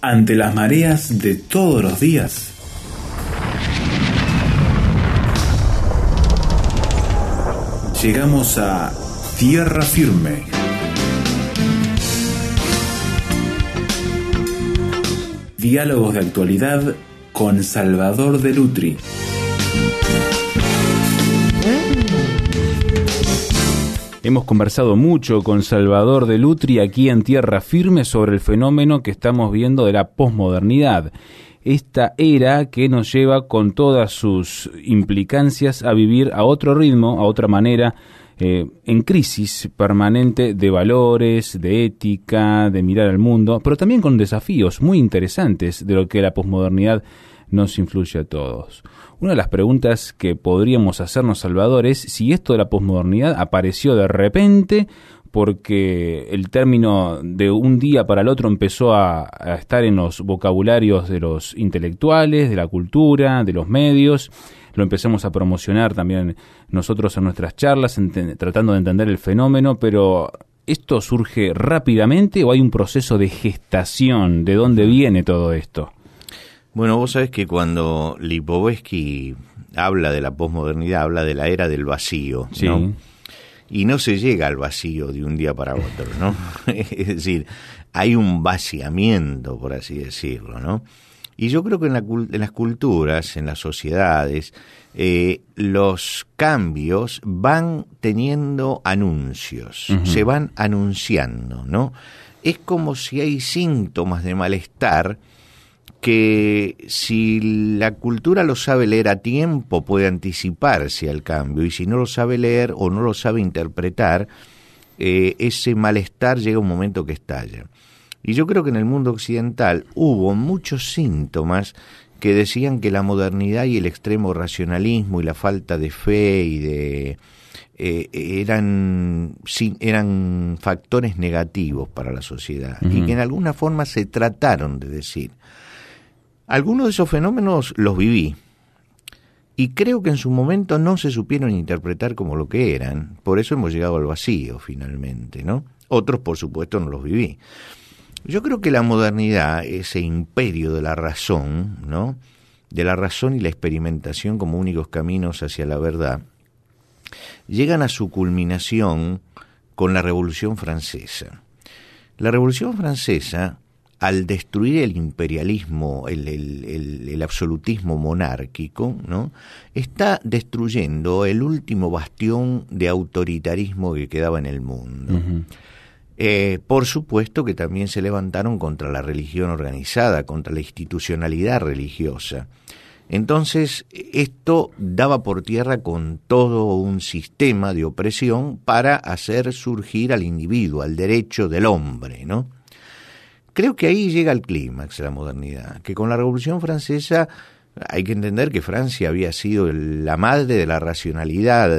Ante las mareas de todos los días, llegamos a tierra firme. Diálogos de actualidad con Salvador de Lutri. Hemos conversado mucho con Salvador de Lutri aquí en Tierra Firme sobre el fenómeno que estamos viendo de la posmodernidad. Esta era que nos lleva con todas sus implicancias a vivir a otro ritmo, a otra manera, en crisis permanente de valores, de ética, de mirar al mundo, pero también con desafíos muy interesantes de lo que la posmodernidad nos influye a todos. Una de las preguntas que podríamos hacernos, Salvador, es si esto de la posmodernidad apareció de repente porque el término de un día para el otro empezó a estar en los vocabularios de los intelectuales, de la cultura, de los medios. Lo empezamos a promocionar también nosotros en nuestras charlas, tratando de entender el fenómeno, pero ¿esto surge rápidamente o hay un proceso de gestación? ¿De dónde viene todo esto? Bueno, vos sabés que cuando Lipovetsky habla de la posmodernidad, habla de la era del vacío, sí, ¿no? Y no se llega al vacío de un día para otro, ¿no? Es decir, hay un vaciamiento, por así decirlo, ¿no? Y yo creo que en las culturas, en las sociedades, los cambios van teniendo anuncios, se van anunciando, ¿no? Es como si hay síntomas de malestar que si la cultura lo sabe leer a tiempo puede anticiparse al cambio, y si no lo sabe leer o no lo sabe interpretar, ese malestar llega a un momento que estalla. Y yo creo que en el mundo occidental hubo muchos síntomas que decían que la modernidad y el extremo racionalismo y la falta de fe y eran factores negativos para la sociedad, y que en alguna forma se trataron de decir. Algunos de esos fenómenos los viví, y creo que en su momento no se supieron interpretar como lo que eran, por eso hemos llegado al vacío finalmente, ¿no? Otros, por supuesto, no los viví. Yo creo que la modernidad, ese imperio de la razón, ¿no?, de la razón y la experimentación como únicos caminos hacia la verdad, llegan a su culminación con la Revolución Francesa. La Revolución Francesa, al destruir el imperialismo, el absolutismo monárquico, ¿no?, está destruyendo el último bastión de autoritarismo que quedaba en el mundo. Por supuesto que también se levantaron contra la religión organizada, contra la institucionalidad religiosa. Entonces, esto daba por tierra con todo un sistema de opresión para hacer surgir al individuo, al derecho del hombre, ¿no? Creo que ahí llega el clímax de la modernidad, que con la Revolución Francesa hay que entender que Francia había sido la madre de la racionalidad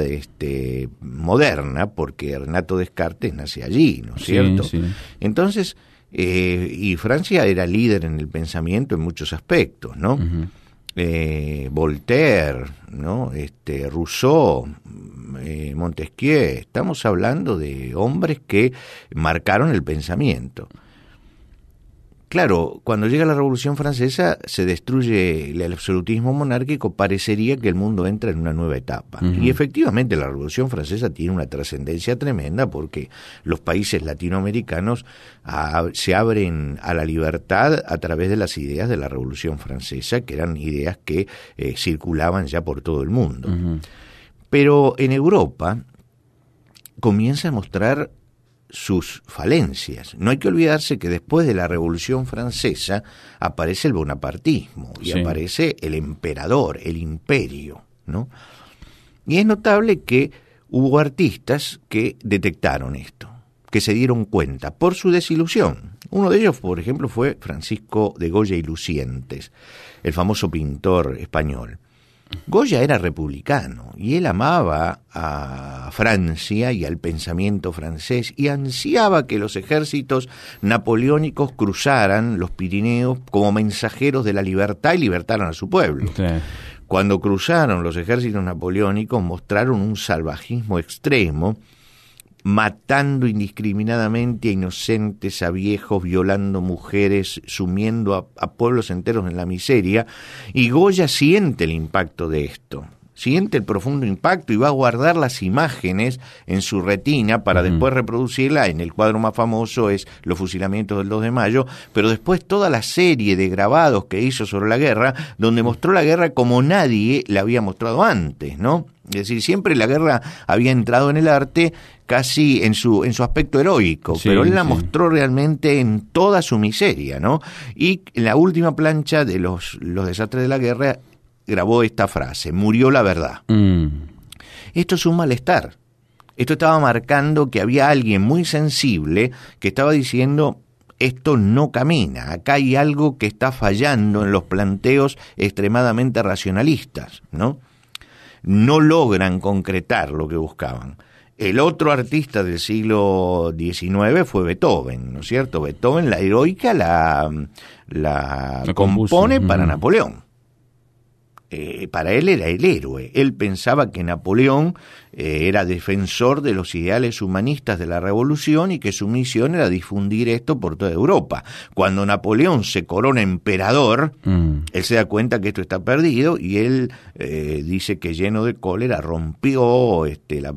moderna, porque Renato Descartes nace allí, ¿no es cierto? Sí. Entonces, y Francia era líder en el pensamiento en muchos aspectos, ¿no? Voltaire, ¿no? Rousseau, Montesquieu, estamos hablando de hombres que marcaron el pensamiento. Claro, cuando llega la Revolución Francesa se destruye el absolutismo monárquico, parecería que el mundo entra en una nueva etapa. Y efectivamente la Revolución Francesa tiene una trascendencia tremenda porque los países latinoamericanos se abren a la libertad a través de las ideas de la Revolución Francesa, que eran ideas que circulaban ya por todo el mundo. Pero en Europa comienza a mostrar sus falencias. No hay que olvidarse que después de la Revolución Francesa aparece el bonapartismo y aparece el emperador, el imperio, ¿no? Y es notable que hubo artistas que detectaron esto, que se dieron cuenta por su desilusión. Uno de ellos, por ejemplo, fue Francisco de Goya y Lucientes, el famoso pintor español. Goya era republicano y él amaba a Francia y al pensamiento francés y ansiaba que los ejércitos napoleónicos cruzaran los Pirineos como mensajeros de la libertad y libertaran a su pueblo. Cuando cruzaron los ejércitos napoleónicos mostraron un salvajismo extremo matando indiscriminadamente a inocentes, a viejos, violando mujeres, sumiendo a pueblos enteros en la miseria, y Goya siente el impacto de esto. Siente el profundo impacto y va a guardar las imágenes en su retina para después reproducirla. En el cuadro más famoso es Los fusilamientos del 2 de mayo, pero después toda la serie de grabados que hizo sobre la guerra, donde mostró la guerra como nadie la había mostrado antes, ¿no? Es decir, siempre la guerra había entrado en el arte casi en su aspecto heroico, sí, pero él la sí. mostró realmente en toda su miseria, ¿no? Y en la última plancha de los desastres de la guerra grabó esta frase: murió la verdad. Esto es un malestar. Esto estaba marcando que había alguien muy sensible que estaba diciendo: esto no camina, acá hay algo que está fallando en los planteos extremadamente racionalistas, ¿no? No logran concretar lo que buscaban. El otro artista del siglo XIX fue Beethoven, ¿no es cierto? Beethoven la heroica la compone para Napoleón. Para él era el héroe. Él pensaba que Napoleón era defensor de los ideales humanistas de la revolución y que su misión era difundir esto por toda Europa. Cuando Napoleón se corona emperador, él se da cuenta que esto está perdido y él dice que lleno de cólera rompió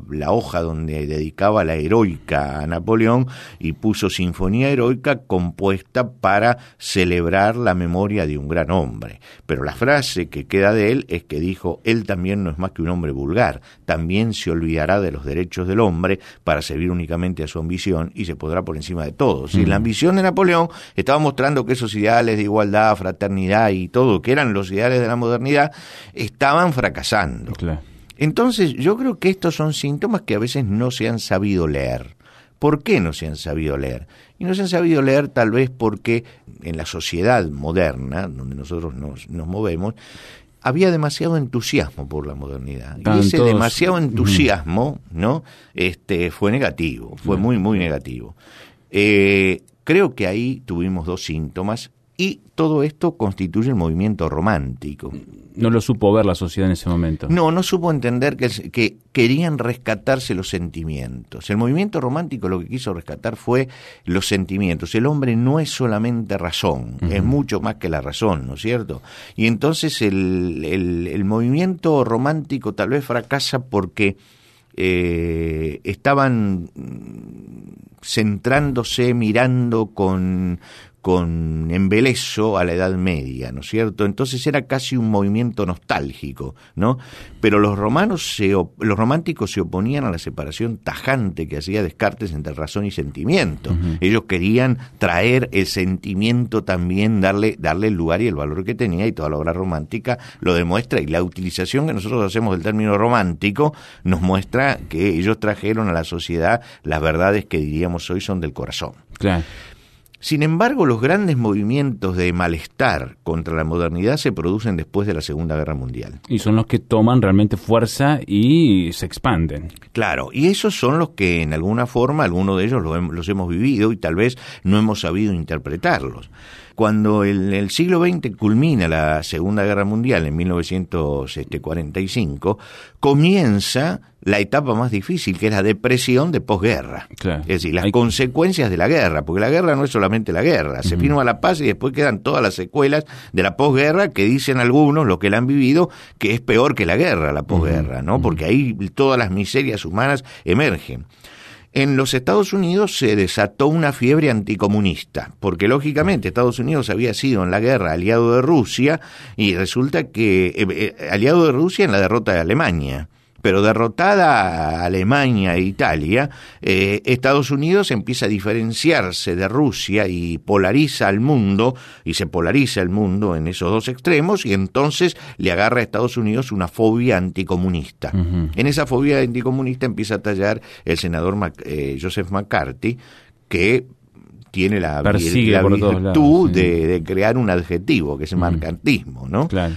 la hoja donde dedicaba la heroica a Napoleón y puso Sinfonía Heroica compuesta para celebrar la memoria de un gran hombre. Pero la frase que queda de él es que dijo: él también no es más que un hombre vulgar, también se olvidará de los derechos del hombre para servir únicamente a su ambición y se pondrá por encima de todo. Si la ambición de Napoleón estaba mostrando que esos ideales de igualdad, fraternidad y todo, que eran los ideales de la modernidad, estaban fracasando. Claro. Entonces yo creo que estos son síntomas que a veces no se han sabido leer. ¿Por qué no se han sabido leer? Y no se han sabido leer tal vez porque en la sociedad moderna, donde nosotros nos movemos, había demasiado entusiasmo por la modernidad. Y ese demasiado entusiasmo, ¿no? Fue negativo, fue muy, muy negativo. Creo que ahí tuvimos dos síntomas y todo esto constituye el movimiento romántico. No lo supo ver la sociedad en ese momento. No supo entender que querían rescatarse los sentimientos. El movimiento romántico lo que quiso rescatar fue los sentimientos. El hombre no es solamente razón, es mucho más que la razón, ¿no es cierto? Y entonces el movimiento romántico tal vez fracasa porque estaban centrándose, mirando con embeleso a la Edad Media, ¿no es cierto? Entonces era casi un movimiento nostálgico, ¿no? Pero los románticos se oponían a la separación tajante que hacía Descartes entre razón y sentimiento. Ellos querían traer el sentimiento también, darle el lugar y el valor que tenía, y toda la obra romántica lo demuestra, y la utilización que nosotros hacemos del término romántico nos muestra que ellos trajeron a la sociedad las verdades que diríamos hoy son del corazón. Claro. Sin embargo, los grandes movimientos de malestar contra la modernidad se producen después de la Segunda Guerra Mundial. Y son los que toman realmente fuerza y se expanden. Claro, y esos son los que en alguna forma, algunos de ellos los hemos vivido y tal vez no hemos sabido interpretarlos. Cuando el siglo XX culmina la Segunda Guerra Mundial en 1945, comienza la etapa más difícil, que es la depresión de posguerra. Claro. Es decir, las consecuencias de la guerra, porque la guerra no es solamente la guerra, se firma la paz y después quedan todas las secuelas de la posguerra que dicen algunos, los que la han vivido, que es peor que la guerra, la posguerra, ¿no? Porque ahí todas las miserias humanas emergen. En los Estados Unidos se desató una fiebre anticomunista, porque lógicamente Estados Unidos había sido en la guerra aliado de Rusia, y resulta que aliado de Rusia en la derrota de Alemania. Pero derrotada Alemania e Italia, Estados Unidos empieza a diferenciarse de Rusia y polariza al mundo, y se polariza el mundo en esos dos extremos, y entonces le agarra a Estados Unidos una fobia anticomunista. En esa fobia anticomunista empieza a tallar el senador Joseph McCarthy, que tiene la virtud de crear un adjetivo, que es el macartismo, ¿no? Claro.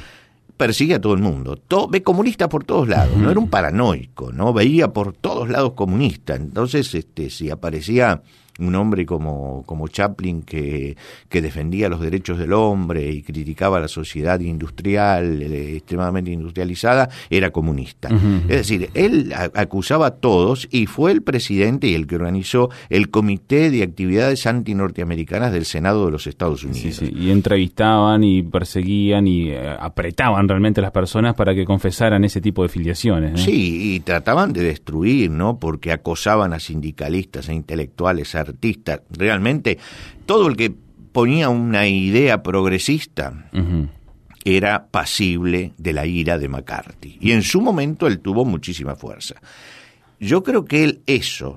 Persigue a todo el mundo, ve comunistas por todos lados, no era un paranoico, no veía por todos lados comunistas. Entonces si aparecía un hombre como Chaplin que defendía los derechos del hombre y criticaba la sociedad industrial, extremadamente industrializada, era comunista. Es decir, él acusaba a todos y fue el presidente y el que organizó el Comité de Actividades Antinorteamericanas del Senado de los Estados Unidos. Sí, y entrevistaban y perseguían y apretaban realmente a las personas para que confesaran ese tipo de filiaciones, ¿no? Sí, y trataban de destruir, ¿no? Porque acosaban a sindicalistas, a intelectuales, a artistas. Realmente, todo el que ponía una idea progresista era pasible de la ira de McCarthy. Y en su momento él tuvo muchísima fuerza. Yo creo que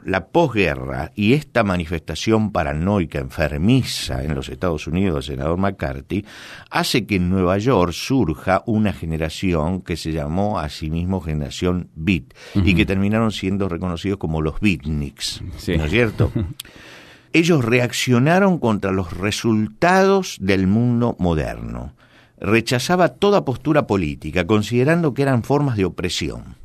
la posguerra y esta manifestación paranoica, enfermiza en los Estados Unidos del senador McCarthy, hace que en Nueva York surja una generación que se llamó a sí mismo generación Beat, y que terminaron siendo reconocidos como los Beatniks, ¿no es cierto? Ellos reaccionaron contra los resultados del mundo moderno. Rechazaba toda postura política, considerando que eran formas de opresión.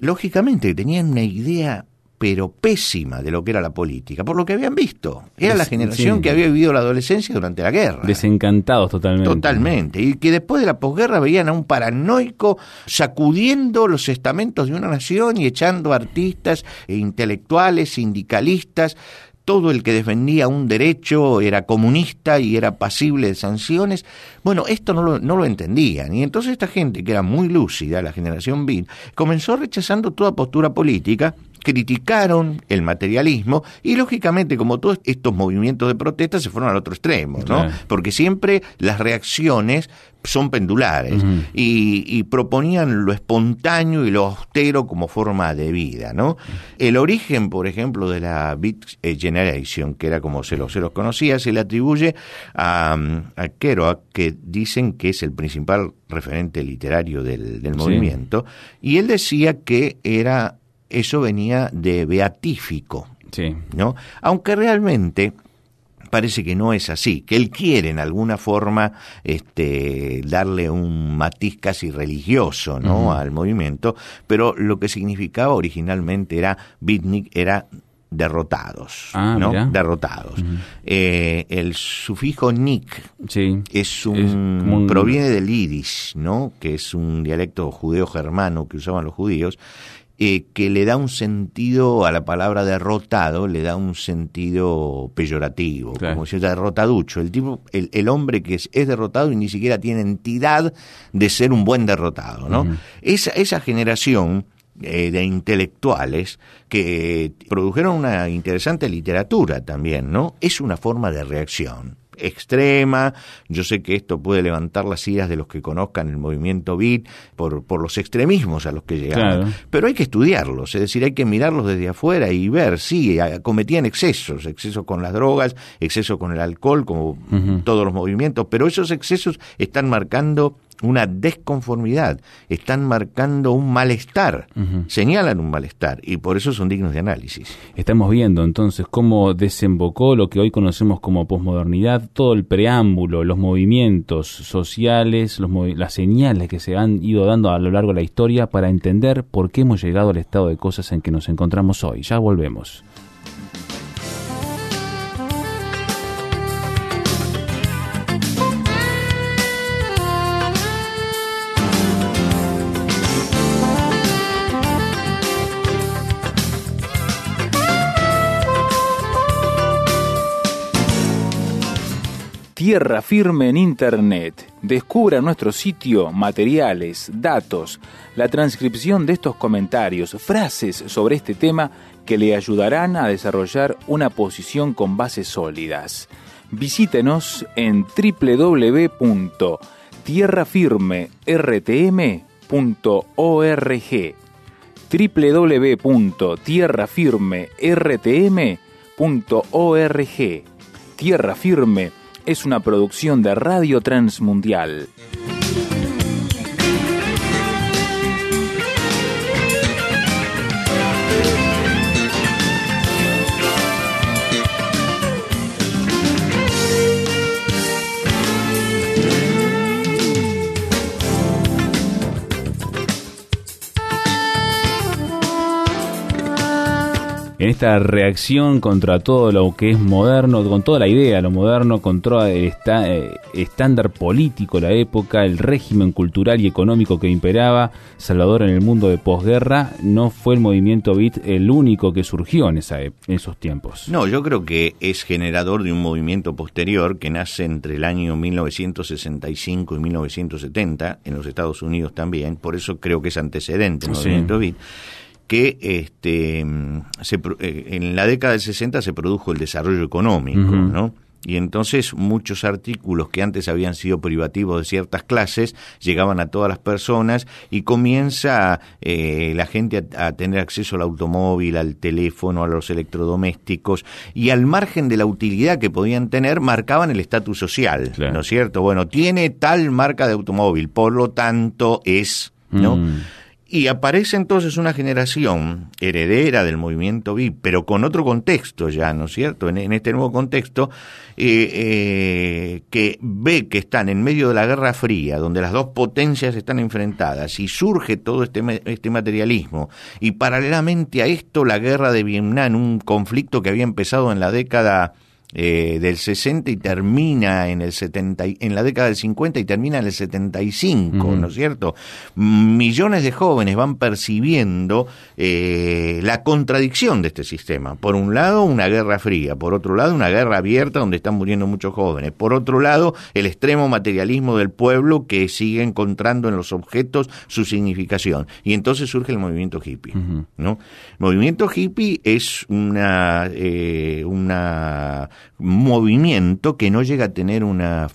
Lógicamente tenían una idea pero pésima de lo que era la política, por lo que habían visto. Era la generación que había vivido la adolescencia durante la guerra. Desencantados totalmente. Totalmente. Y que después de la posguerra veían a un paranoico sacudiendo los estamentos de una nación y echando artistas, intelectuales, sindicalistas. Todo el que defendía un derecho era comunista y era pasible de sanciones. Bueno, esto no lo entendían. Y entonces esta gente, que era muy lúcida, la generación Beat, comenzó rechazando toda postura política, criticaron el materialismo y, lógicamente, como todos estos movimientos de protesta, se fueron al otro extremo, ¿no? Claro. Porque siempre las reacciones son pendulares y proponían lo espontáneo y lo austero como forma de vida, ¿no? El origen, por ejemplo, de la Beat Generation, que era como se los conocía, se le atribuye a Kerouac, que dicen que es el principal referente literario del movimiento, y él decía que eso venía de beatífico, ¿no? Aunque realmente parece que no es así, que él quiere en alguna forma darle un matiz casi religioso, ¿no? Al movimiento, pero lo que significaba originalmente beatnik era derrotados, ¿no? Mirá. Derrotados. El sufijo nik proviene del yiddish, ¿no? Que es un dialecto judeo-germano que usaban los judíos, que le da un sentido a la palabra derrotado, le da un sentido peyorativo, claro. Como si fuera derrotaducho. El hombre que es derrotado y ni siquiera tiene entidad de ser un buen derrotado, ¿no? Esa generación de intelectuales que produjeron una interesante literatura también, ¿no? Es una forma de reacción extrema. Yo sé que esto puede levantar las iras de los que conozcan el movimiento Beat por los extremismos a los que llegaban, claro. Pero hay que estudiarlos, es decir, hay que mirarlos desde afuera y ver, sí, cometían excesos con las drogas, excesos con el alcohol, como todos los movimientos, pero esos excesos están marcando una desconformidad, están marcando un malestar, señalan un malestar, y por eso son dignos de análisis. Estamos viendo entonces cómo desembocó lo que hoy conocemos como posmodernidad, todo el preámbulo, los movimientos sociales, las señales que se han ido dando a lo largo de la historia para entender por qué hemos llegado al estado de cosas en que nos encontramos hoy. Ya volvemos. Tierra Firme en Internet. Descubra nuestro sitio materiales, datos, la transcripción de estos comentarios, frases sobre este tema que le ayudarán a desarrollar una posición con bases sólidas. Visítenos en www.tierrafirmertm.org www.tierrafirmertm.org. Tierra Firme es una producción de Radio Transmundial. en esta reacción contra todo lo que es moderno, con toda la idea, lo moderno, con todo el estándar político de la época, el régimen cultural y económico que imperaba, Salvador, en el mundo de posguerra, no fue el movimiento beat el único que surgió en esos tiempos. No, yo creo que es generador de un movimiento posterior que nace entre el año 1965 y 1970, en los Estados Unidos también, por eso creo que es antecedente el movimiento beat, que en la década del 60 se produjo el desarrollo económico, ¿no? Y entonces muchos artículos que antes habían sido privativos de ciertas clases llegaban a todas las personas y comienza la gente a tener acceso al automóvil, al teléfono, a los electrodomésticos, y al margen de la utilidad que podían tener marcaban el estatus social, claro. ¿No es cierto? Bueno, tiene tal marca de automóvil, por lo tanto es, ¿no? Y aparece entonces una generación heredera del movimiento beat, pero con otro contexto ya, ¿no es cierto? En este nuevo contexto, que ve que están en medio de la Guerra Fría, donde las dos potencias están enfrentadas, y surge todo este materialismo, y paralelamente a esto la Guerra de Vietnam, un conflicto que había empezado en la década del 60 y termina en la década del 50 y termina en el 75, ¿no es cierto? Millones de jóvenes van percibiendo la contradicción de este sistema. Por un lado, una guerra fría, por otro lado, una guerra abierta donde están muriendo muchos jóvenes, por otro lado, el extremo materialismo del pueblo que sigue encontrando en los objetos su significación. Y entonces surge el movimiento hippie, ¿no? El movimiento hippie es un movimiento que no llega a tener una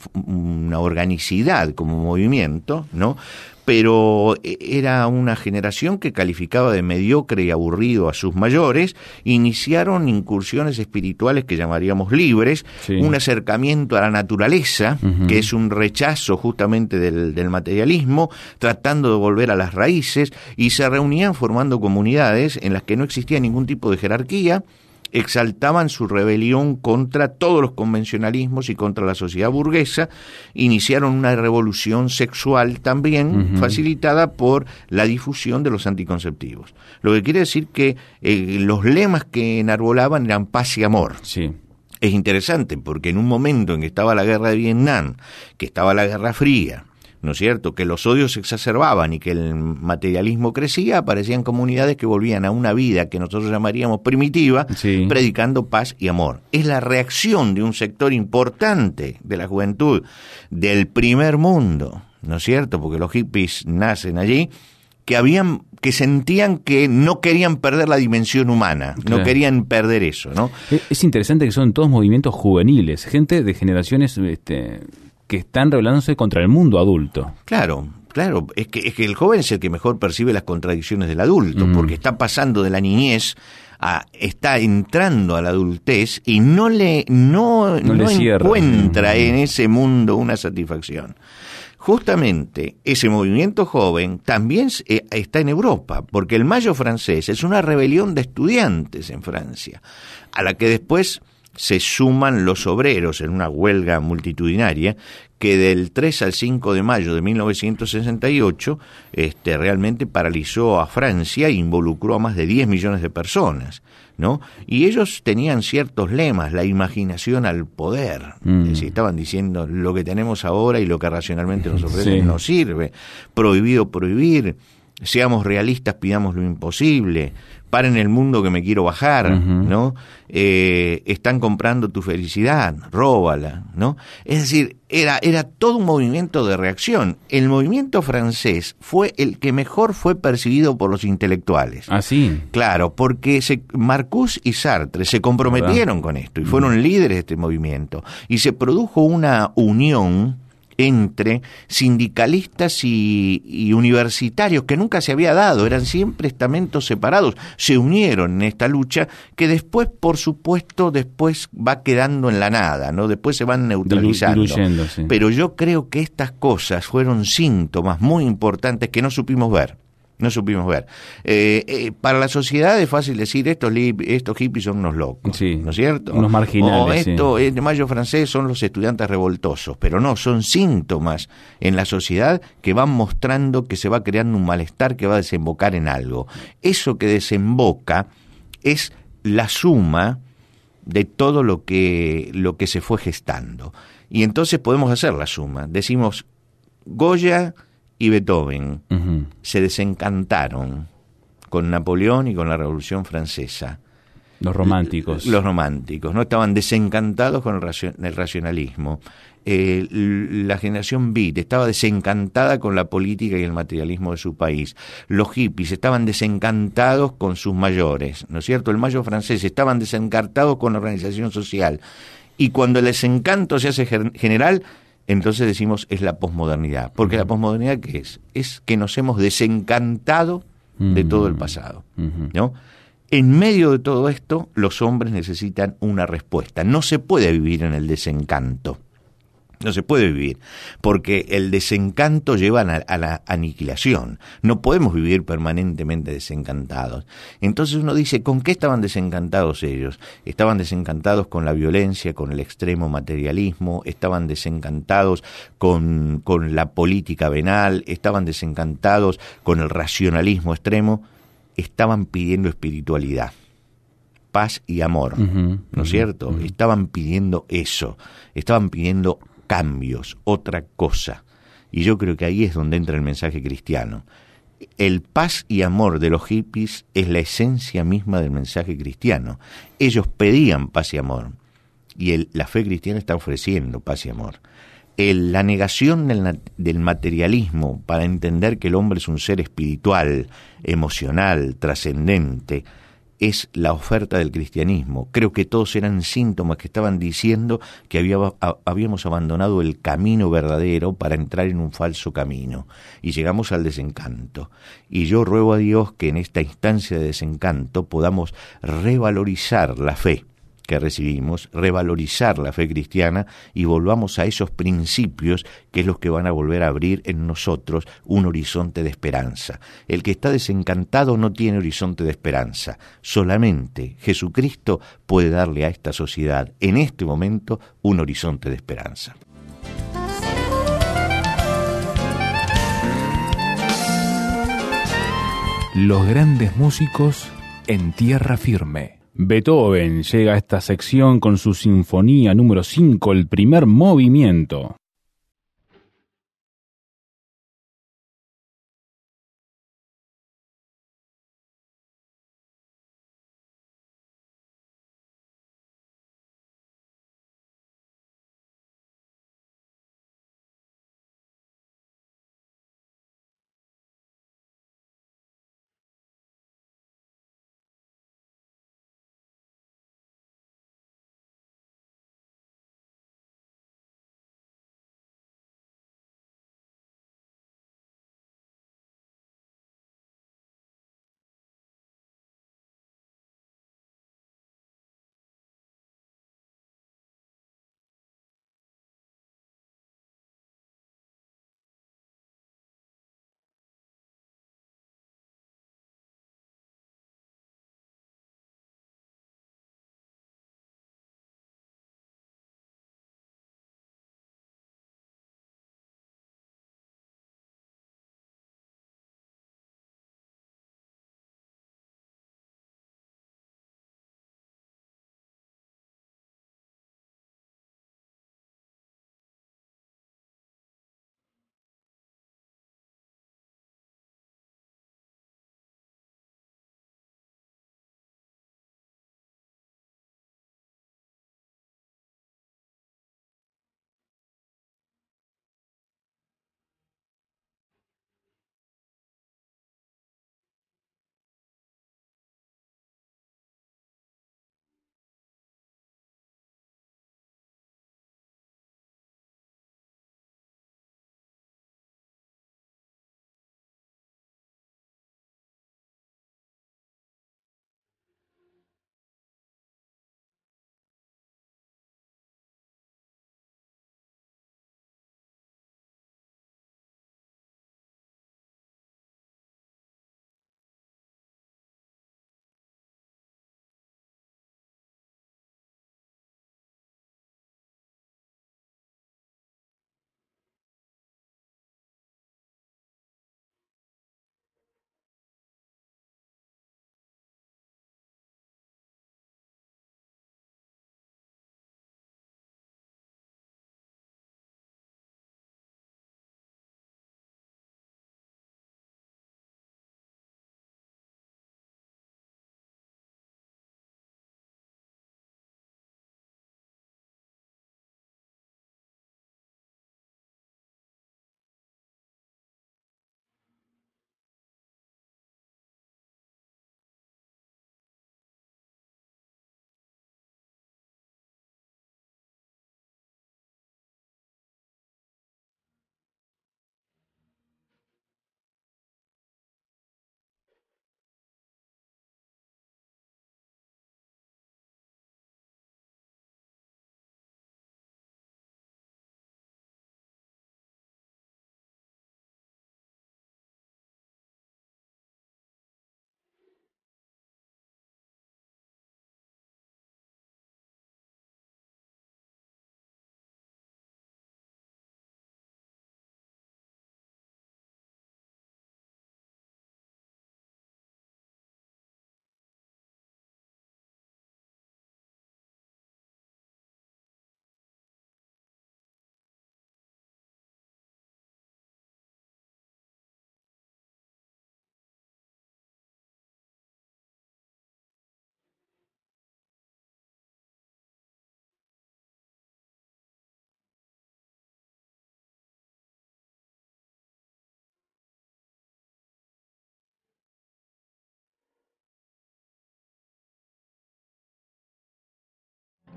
organicidad como movimiento, ¿no? Pero era una generación que calificaba de mediocre y aburrido a sus mayores. Iniciaron incursiones espirituales que llamaríamos libres, un acercamiento a la naturaleza, que es un rechazo justamente del materialismo, tratando de volver a las raíces, y se reunían formando comunidades en las que no existía ningún tipo de jerarquía. Exaltaban su rebelión contra todos los convencionalismos y contra la sociedad burguesa, iniciaron una revolución sexual también, facilitada por la difusión de los anticonceptivos. Lo que quiere decir que los lemas que enarbolaban eran paz y amor. Sí. Es interesante porque en un momento en que estaba la guerra de Vietnam, que estaba la Guerra Fría, ¿no es cierto?, que los odios se exacerbaban y que el materialismo crecía, aparecían comunidades que volvían a una vida que nosotros llamaríamos primitiva, predicando paz y amor. Es la reacción de un sector importante de la juventud del primer mundo, ¿no es cierto?, porque los hippies nacen allí, que sentían que no querían perder la dimensión humana, no querían perder eso, ¿no? Es interesante que son todos movimientos juveniles, gente de generaciones que están rebelándose contra el mundo adulto. Claro, es que el joven es el que mejor percibe las contradicciones del adulto, porque está pasando de la niñez está entrando a la adultez y no encuentra en ese mundo una satisfacción. Justamente ese movimiento joven también está en Europa, porque el Mayo francés es una rebelión de estudiantes en Francia, a la que después se suman los obreros en una huelga multitudinaria que del 3 al 5 de mayo de 1968 realmente paralizó a Francia e involucró a más de 10 millones de personas, ¿no? Y ellos tenían ciertos lemas, la imaginación al poder. Es decir, estaban diciendo lo que tenemos ahora y lo que racionalmente nos ofrecen no sirve. Prohibido prohibir, seamos realistas, pidamos lo imposible. Paren el mundo que me quiero bajar, ¿no? Están comprando tu felicidad, róbala, ¿no? Es decir, era todo un movimiento de reacción. El movimiento francés fue el que mejor fue percibido por los intelectuales. ¿Ah, sí? Claro, porque Marcuse y Sartre se comprometieron con esto y fueron líderes de este movimiento. Y se produjo una unión entre sindicalistas y universitarios que nunca se había dado, eran siempre estamentos separados, se unieron en esta lucha que después, por supuesto, va quedando en la nada, ¿no? Después se van neutralizando. Pero yo creo que estas cosas fueron síntomas muy importantes que no supimos ver. Para la sociedad es fácil decir estos hippies son unos locos, ¿no es cierto? Unos marginales. El Mayo francés son los estudiantes revoltosos, pero no, son síntomas en la sociedad que van mostrando que se va creando un malestar que va a desembocar en algo. Eso que desemboca es la suma de todo lo que se fue gestando. Y entonces podemos hacer la suma. Decimos, Goya y Beethoven se desencantaron con Napoleón y con la Revolución Francesa. Los románticos. Los románticos, ¿no? Estaban desencantados con el racionalismo. La generación Beat estaba desencantada con la política y el materialismo de su país. Los hippies estaban desencantados con sus mayores, ¿no es cierto? El mayo francés estaban desencantados con la organización social. Y cuando el desencanto se hace general, entonces decimos es la posmodernidad. Porque la posmodernidad, ¿qué es? Es que nos hemos desencantado de todo el pasado, ¿no? En medio de todo esto, los hombres necesitan una respuesta. No se puede vivir en el desencanto. No se puede vivir, porque el desencanto lleva a la aniquilación. No podemos vivir permanentemente desencantados. Entonces uno dice, ¿con qué estaban desencantados ellos? Estaban desencantados con la violencia, con el extremo materialismo, estaban desencantados con la política venal, estaban desencantados con el racionalismo extremo, estaban pidiendo espiritualidad, paz y amor, ¿no es cierto? Estaban pidiendo eso, estaban pidiendo cambios, otra cosa. Y yo creo que ahí es donde entra el mensaje cristiano. El paz y amor de los hippies es la esencia misma del mensaje cristiano. Ellos pedían paz y amor, y la fe cristiana está ofreciendo paz y amor. La negación del materialismo para entender que el hombre es un ser espiritual, emocional, trascendente, es la oferta del cristianismo. Creo que todos eran síntomas que estaban diciendo que habíamos abandonado el camino verdadero para entrar en un falso camino y llegamos al desencanto. Y yo ruego a Dios que en esta instancia de desencanto podamos revalorizar la fe que recibimos, revalorizar la fe cristiana y volvamos a esos principios que es los que van a volver a abrir en nosotros un horizonte de esperanza. El que está desencantado no tiene horizonte de esperanza. Solamente Jesucristo puede darle a esta sociedad en este momento un horizonte de esperanza. Los grandes músicos en tierra firme. Beethoven llega a esta sección con su sinfonía número 5, el primer movimiento.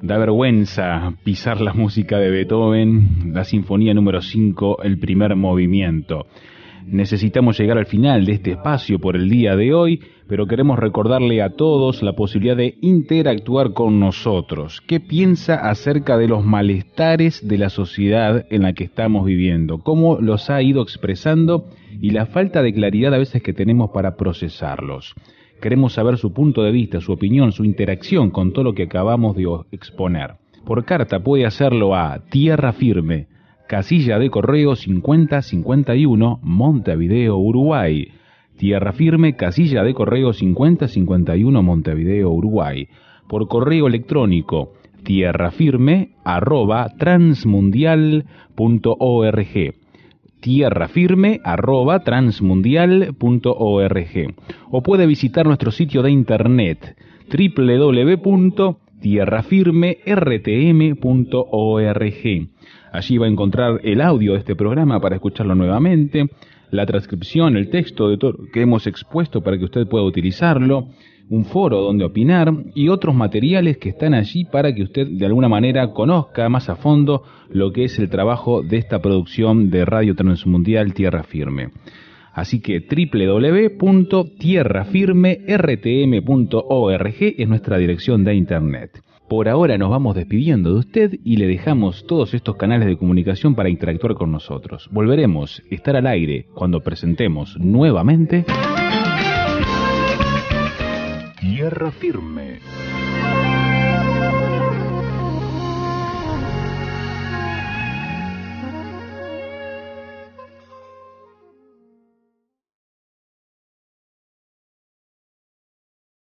Da vergüenza pisar la música de Beethoven, la Sinfonía número 5, el primer movimiento. Necesitamos llegar al final de este espacio por el día de hoy, pero queremos recordarle a todos la posibilidad de interactuar con nosotros. ¿Qué piensa acerca de los malestares de la sociedad en la que estamos viviendo? ¿Cómo los ha ido expresando y la falta de claridad a veces que tenemos para procesarlos? Queremos saber su punto de vista, su opinión, su interacción con todo lo que acabamos de exponer. Por carta puede hacerlo a Tierra Firme, Casilla de Correo 5051, Montevideo, Uruguay. Tierra Firme, Casilla de Correo 5051, Montevideo, Uruguay. Por correo electrónico, tierrafirme@transmundial.org. tierrafirme@transmundial.org. O puede visitar nuestro sitio de internet www.tierrafirmertm.org. Allí va a encontrar el audio de este programa para escucharlo nuevamente, la transcripción, el texto de todo lo que hemos expuesto para que usted pueda utilizarlo, un foro donde opinar y otros materiales que están allí para que usted de alguna manera conozca más a fondo lo que es el trabajo de esta producción de Radio Transmundial Tierra Firme. Así que www.tierrafirmertm.org es nuestra dirección de internet. Por ahora nos vamos despidiendo de usted y le dejamos todos estos canales de comunicación para interactuar con nosotros. Volveremos a estar al aire cuando presentemos nuevamente Tierra Firme.